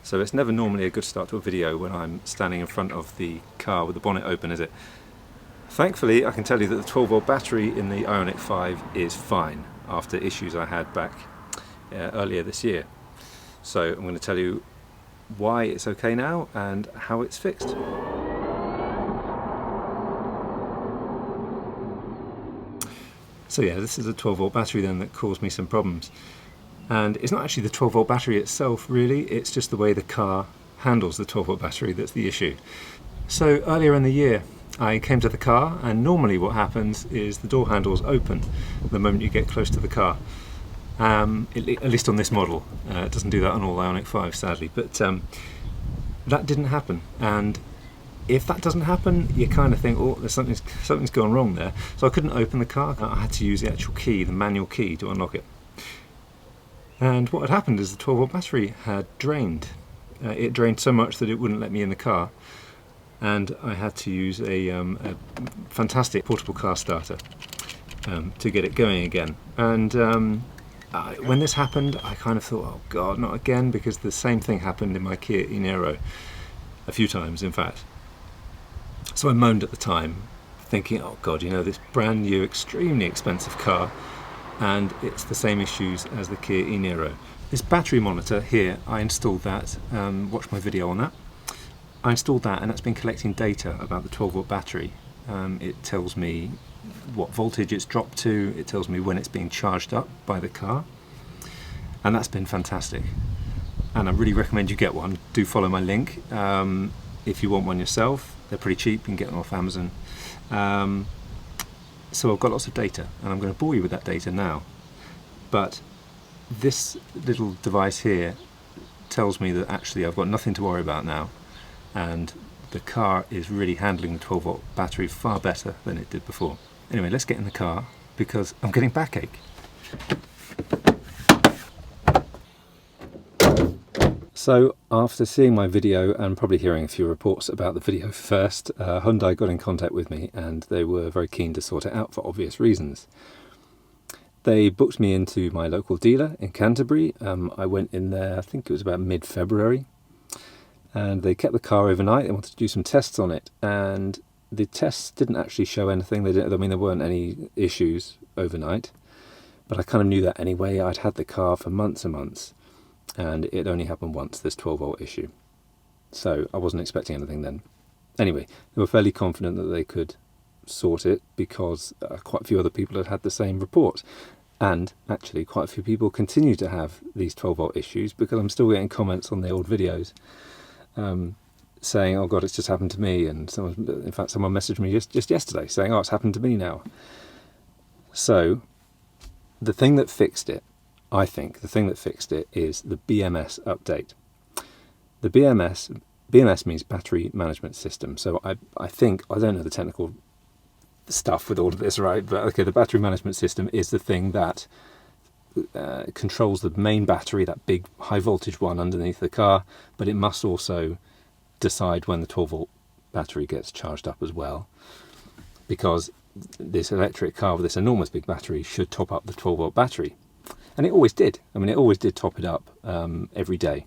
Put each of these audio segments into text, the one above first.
So it's never normally a good start to a video when I'm standing in front of the car with the bonnet open, is it? Thankfully, I can tell you that the 12-volt battery in the IONIQ 5 is fine after issues I had back earlier this year. So I'm going to tell you why it's okay now and how it's fixed. So yeah, this is a 12-volt battery then that caused me some problems. And it's not actually the 12-volt battery itself really, it's just the way the car handles the 12-volt battery that's the issue. So earlier in the year I came to the car, and normally what happens is the door handles open the moment you get close to the car. At least on this model. It doesn't do that on all IONIQ 5 sadly, but that didn't happen. And if that doesn't happen, you kind of think, oh, there's something's gone wrong there. So I couldn't open the car. I had to use the actual key, the manual key, to unlock it. And what had happened is the 12-volt battery had drained. It drained so much that it wouldn't let me in the car, and I had to use a fantastic portable car starter to get it going again. And when this happened, I kind of thought, oh God, not again, because the same thing happened in my Kia e-Niro a few times, in fact. So I moaned at the time, thinking, oh God, you know, this brand new, extremely expensive car, and it's the same issues as the Kia e-Niro. This battery monitor here, I installed that, watch my video on that. I installed that, and that's been collecting data about the 12-volt battery. It tells me what voltage it's dropped to, it tells me when it's being charged up by the car, and that's been fantastic. And I really recommend you get one. Do follow my link if you want one yourself. They're pretty cheap, you can get them off Amazon. So I've got lots of data, and I'm going to bore you with that data now. But this little device here tells me that actually I've got nothing to worry about now, and the car is really handling the 12-volt battery far better than it did before. Anyway, let's get in the car because I'm getting backache. So after seeing my video and probably hearing a few reports about the video first, Hyundai got in contact with me, and they were very keen to sort it out for obvious reasons. They booked me into my local dealer in Canterbury. I went in there, I think it was about mid-February, and they kept the car overnight. They wanted to do some tests on it, and the tests didn't actually show anything. There weren't any issues overnight, but I kind of knew that anyway. I'd had the car for months and months, and it only happened once, this 12-volt issue. So I wasn't expecting anything then. Anyway, they were fairly confident that they could sort it because quite a few other people had had the same report. And actually quite a few people continue to have these 12-volt issues, because I'm still getting comments on the old videos saying, oh God, it's just happened to me. And in fact, someone messaged me just yesterday saying, oh, it's happened to me now. So the thing that fixed it, I think, the thing that fixed it is the BMS update. The BMS means battery management system. So I think, I don't know the technical stuff with all of this, right? But okay, the battery management system is the thing that controls the main battery, that big high voltage one underneath the car, but it must also decide when the 12-volt battery gets charged up as well, because this electric car with this enormous big battery should top up the 12-volt battery. And it always did. I mean, it always did top it up every day.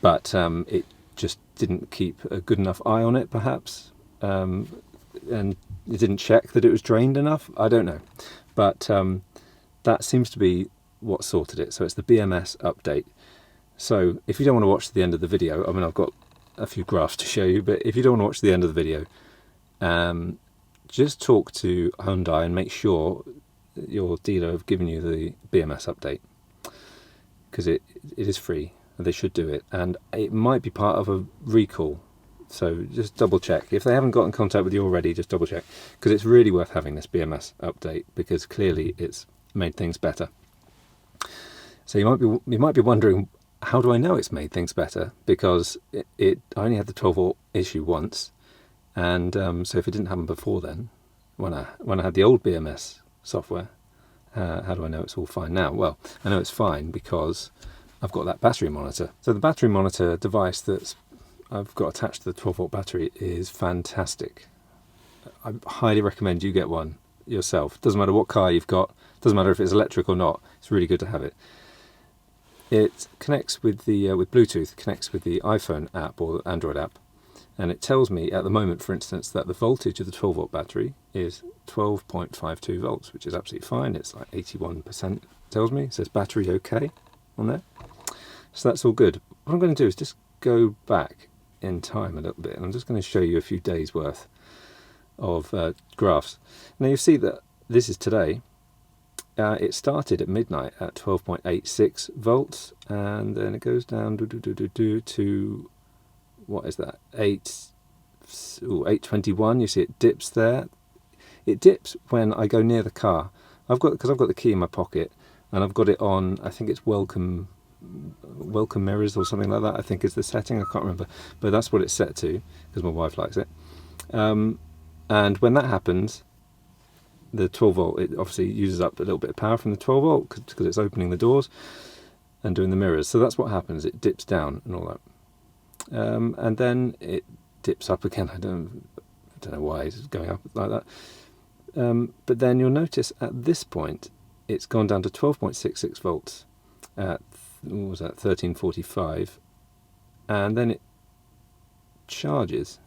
But it just didn't keep a good enough eye on it, perhaps. And it didn't check that it was drained enough. I don't know. But that seems to be what sorted it. So it's the BMS update. So if you don't want to watch to the end of the video, I mean, I've got a few graphs to show you, but if you don't want to watch to the end of the video, just talk to Hyundai and make sure your dealer have given you the BMS update, because it is free and they should do it, and it might be part of a recall, so just double check. If they haven't got in contact with you already, just double check, because it's really worth having this BMS update, because clearly it's made things better. So you might be wondering, how do I know it's made things better? Because I only had the 12-volt issue once, and so if it didn't happen before then, when I had the old BMS software, how do I know it's all fine now? Well, I know it's fine because I've got that battery monitor. So the battery monitor device that I've got attached to the 12-volt battery is fantastic. I highly recommend you get one yourself. Doesn't matter what car you've got, doesn't matter if it's electric or not, it's really good to have it. it connects with the with Bluetooth, connects with the iPhone app or Android app, and it tells me at the moment, for instance, that the voltage of the 12-volt battery is 12.52 volts, which is absolutely fine. It's like 81%, it tells me. It says battery OK on there. So that's all good. What I'm going to do is just go back in time a little bit, and I'm just going to show you a few days worth of graphs. Now you see that this is today. It started at midnight at 12.86 volts, and then it goes down to, what is that, 821. You see it dips there. It dips when I go near the car. Because I've got the key in my pocket, and I've got it on, I think it's welcome mirrors or something like that, I think is the setting. I can't remember, but that's what it's set to because my wife likes it. And when that happens, the 12 volt, it obviously uses up a little bit of power from the 12 volt because it's opening the doors and doing the mirrors. So that's what happens. It dips down and all that. And then it dips up again. I don't know why it's going up like that. But then you'll notice at this point, it's gone down to 12.66 volts at, what was that, 1345. And then it charges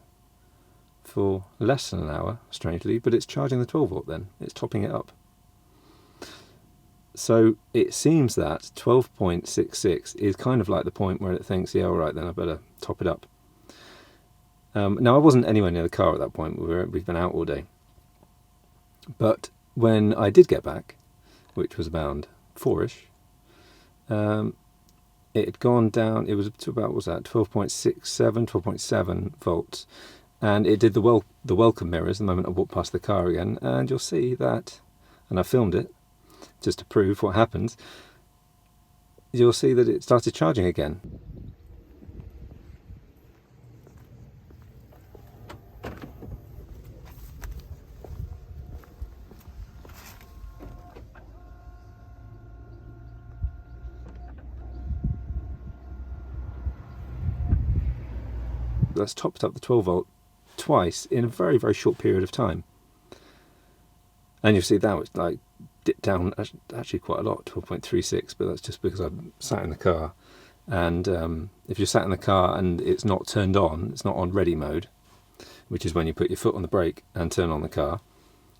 for less than an hour, strangely, but it's charging the 12 volt then. It's topping it up. So it seems that 12.66 is kind of like the point where it thinks, yeah, all right, then I better top it up. Now, I wasn't anywhere near the car at that point. We've been out all day. But when I did get back, which was about 4-ish, it had gone down. It was to about, what was that, 12.67, 12.7 volts. And it did the welcome mirrors the moment I walked past the car again. And you'll see that, and I filmed it just to prove what happens. You'll see that it started charging again. That's topped up the 12 volt twice in a very, very short period of time. And you'll see that was like dipped down actually quite a lot, 12.36, but that's just because I'm sat in the car. And if you're sat in the car and it's not turned on, it's not on ready mode, which is when you put your foot on the brake and turn on the car.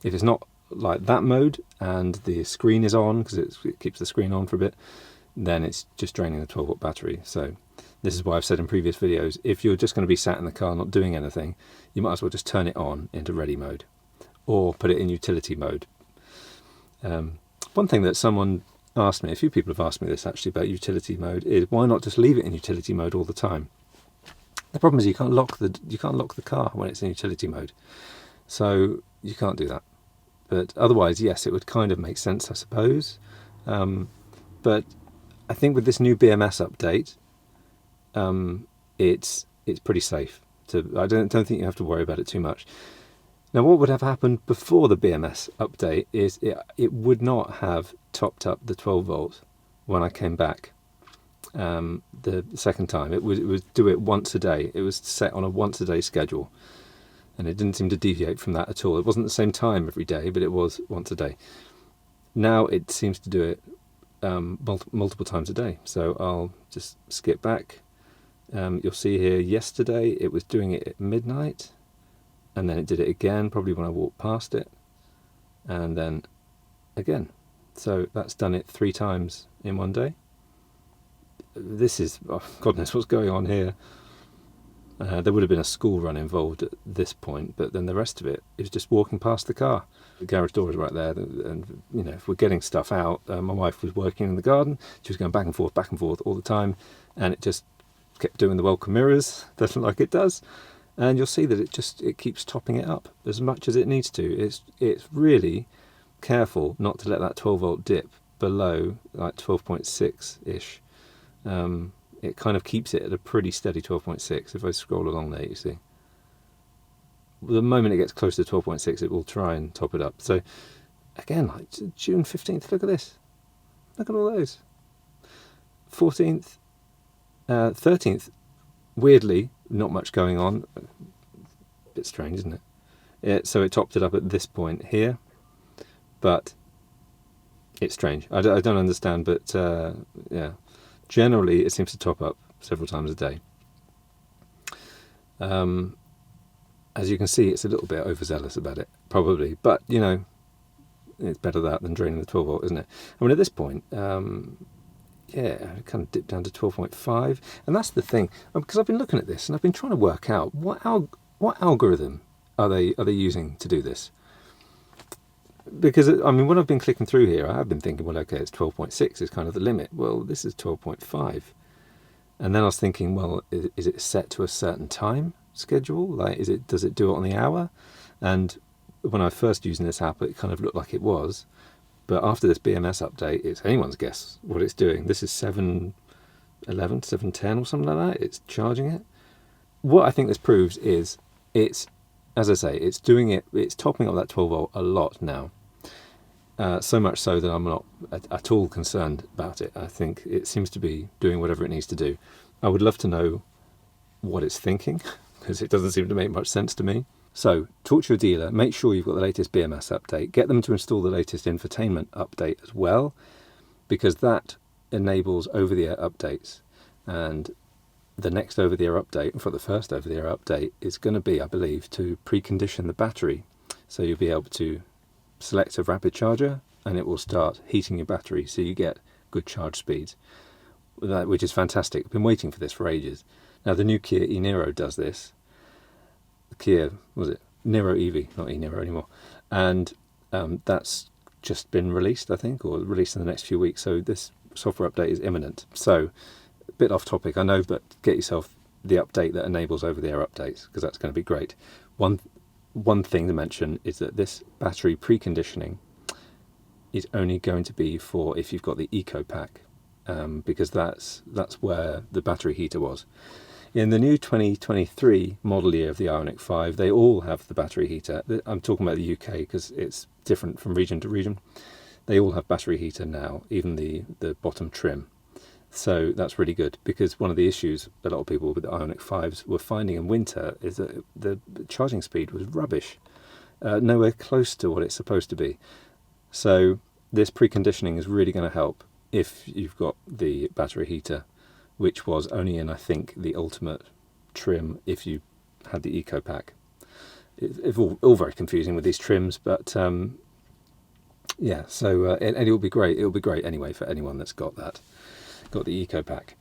If it's not like that mode and the screen is on, because it keeps the screen on for a bit, then it's just draining the 12 volt battery. So this is why I've said in previous videos, if you're just going to be sat in the car not doing anything, you might as well just turn it on into ready mode or put it in utility mode. One thing that someone asked me, a few people have asked me this actually about utility mode, is why not just leave it in utility mode all the time? The problem is you can't lock the car when it's in utility mode, so you can't do that. But otherwise, yes, it would kind of make sense, I suppose. But I think with this new BMS update, it's pretty safe. I don't think you have to worry about it too much. Now, what would have happened before the BMS update is it would not have topped up the 12 volts when I came back the second time. It would do it once a day. It was set on a once a day schedule, and it didn't seem to deviate from that at all. It wasn't the same time every day, but it was once a day. Now it seems to do it multiple times a day. So I'll just skip back. You'll see here yesterday it was doing it at midnight, and then it did it again probably when I walked past it, and then again. So that's done it 3 times in one day. This is, oh, God knows what's going on here. There would have been a school run involved at this point, but then the rest of it is just walking past the car. The garage door is right there, and you know, if we're getting stuff out, my wife was working in the garden. She was going back and forth all the time, and it just kept doing the welcome mirrors, doesn't like it does, and you'll see that it keeps topping it up as much as it needs to. It's really careful not to let that 12 volt dip below like 12.6 ish. It kind of keeps it at a pretty steady 12.6. If I scroll along there, you see the moment it gets close to 12.6, it will try and top it up. So again, like June 15th, look at this, look at all those. 14th, 13th, weirdly not much going on. A bit strange, isn't it? So it topped it up at this point here, but it's strange. I don't understand, but yeah. generally it seems to top up several times a day. As you can see, it's a little bit overzealous about it, probably, but you know, it's better that than draining the 12 volt, isn't it? I mean, at this point, yeah, I kind of dipped down to 12.5, and that's the thing, because I've been looking at this and I've been trying to work out what algorithm are they using to do this. Because I mean, when I've been clicking through here, I have been thinking, well, okay, it's 12.6 is kind of the limit. Well, this is 12.5, and then I was thinking, well, is it set to a certain time schedule? Like, does it do it on the hour? And when I first using this app, it kind of looked like it was. But after this BMS update, it's anyone's guess what it's doing. This is 7:11, 7:10 or something like that. It's charging it. What I think this proves is it's, as I say, it's doing it. It's topping up that 12 volt a lot now. So much so that I'm not at all concerned about it. I think it seems to be doing whatever it needs to do. I would love to know what it's thinking, because it doesn't seem to make much sense to me. So, talk to your dealer, make sure you've got the latest BMS update, get them to install the latest infotainment update as well, because that enables over-the-air updates. And the next over-the-air update, for the first over-the-air update, is going to be, I believe, to precondition the battery. So you'll be able to select a rapid charger, and it will start heating your battery, so you get good charge speeds, which is fantastic. I've been waiting for this for ages. Now, the new Kia e-Niro does this. Kia, was it Niro EV, not e-Niro anymore, and that's just been released, I think, or released in the next few weeks, so this software update is imminent. So a bit off topic, I know, but get yourself the update that enables over-the-air updates, because that's going to be great. One thing to mention is that this battery preconditioning is only going to be for if you've got the eco pack, because that's where the battery heater was. In the new 2023 model year of the IONIQ 5, they all have the battery heater. I'm talking about the UK because it's different from region to region. They all have battery heater now, even the bottom trim. So that's really good, because one of the issues a lot of people with the IONIQ 5s were finding in winter is that the charging speed was rubbish, nowhere close to what it's supposed to be. So this preconditioning is really going to help if you've got the battery heater, which was only in, I think, the ultimate trim if you had the eco pack. It's all very confusing with these trims, but yeah, so and it will be great. It will be great anyway for anyone that's got the eco pack.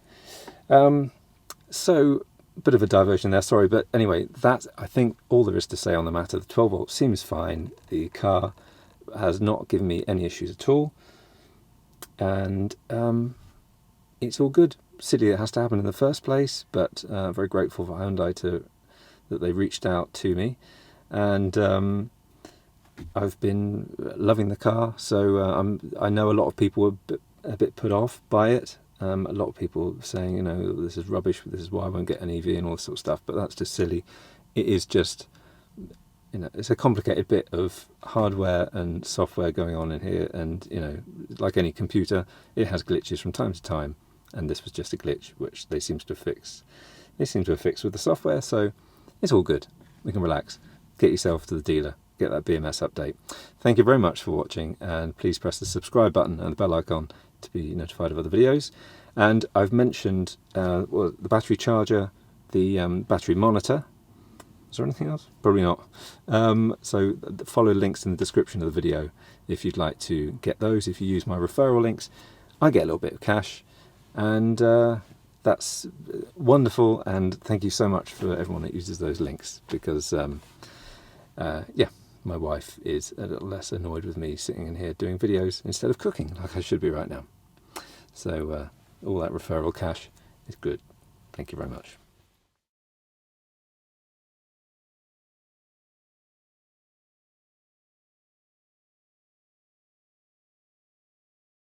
So bit of a diversion there, sorry, but anyway, that's, I think, all there is to say on the matter. The 12 volt seems fine. The car has not given me any issues at all, and it's all good. Silly it has to happen in the first place, but very grateful for Hyundai that they reached out to me, and I've been loving the car. So I know a lot of people were a bit put off by it. A lot of people saying, you know, this is rubbish, this is why I won't get an EV and all this sort of stuff, but that's just silly. It is just, you know, it's a complicated bit of hardware and software going on in here, and, you know, like any computer, it has glitches from time to time, and this was just a glitch which they seem to have fixed. They seem to have fixed with the software, so it's all good. We can relax. Get yourself to the dealer, get that BMS update. Thank you very much for watching, and please press the subscribe button and the bell icon to be notified of other videos. And I've mentioned well, the battery charger, the battery monitor. Is there anything else? Probably not. So follow links in the description of the video if you'd like to get those. If you use my referral links, I get a little bit of cash, and that's wonderful. And thank you so much for everyone that uses those links, because yeah, my wife is a little less annoyed with me sitting in here doing videos instead of cooking like I should be right now. So all that referral cash is good. Thank you very much.